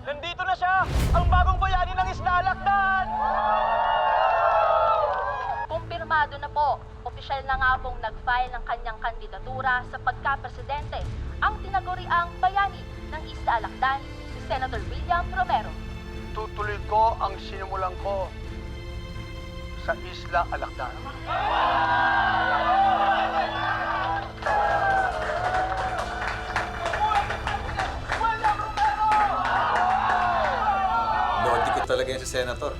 Nandito na siya! Ang bagong bayani ng Isla Alakdan! Kumpirmado na po. Opisyal na nga pong nag-file ng kanyang kandidatura sa pagka-presidente ang tinaguriang bayani ng Isla Alakdan, si Senator William Romero. Tutuloy ko ang sinimulan ko sa Isla Alakdan. Lodi ko talaga yan si Senator.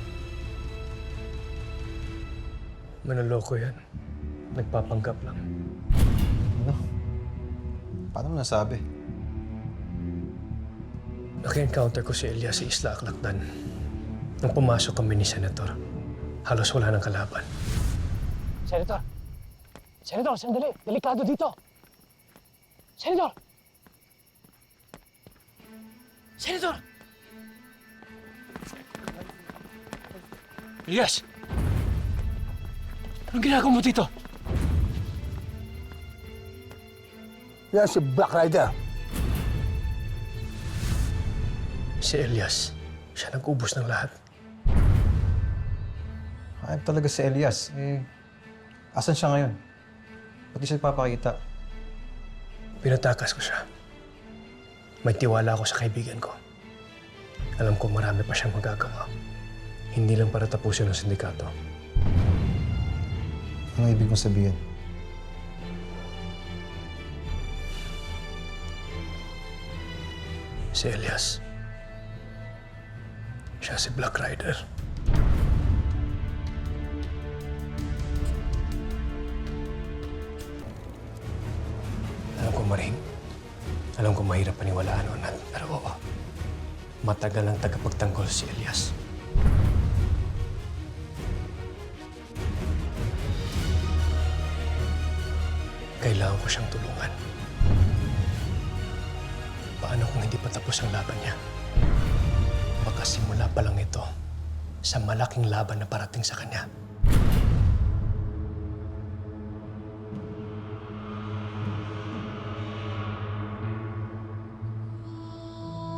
Manloloko yan. Nagpapanggap lang. Ano? Paano mo nasabi? Naki-encounter ko si Elias sa Isla Alakdan. Nung pumasok kami ni Senator, halos wala ng kalaban. Senator! Senator, sandali! Delikado dito! Senator! Senator! Elias! Anong ginagawa mo dito? Yan si Black Rider. Si Elias, siya nag-ubos ng lahat. Ayop talaga si Elias. Asan siya ngayon? Ba't di siya papakita? Pinatakas ko siya. May tiwala ako sa kaibigan ko. Alam ko marami pa siyang magagawa. Hindi lang para tapusin ang sindikato. Ano ibig mong sabihin? Si Elias. Siya si Black Rider. Alam ko maring. Alam ko mahirap paniwalaan o not. Pero oo. Matagal ang tagapagtanggol si Elias. Kailangan ko siyang tulungan. Paano kung hindi pa tapos ang laban niya? Baka simula pa lang ito sa malaking laban na parating sa kanya.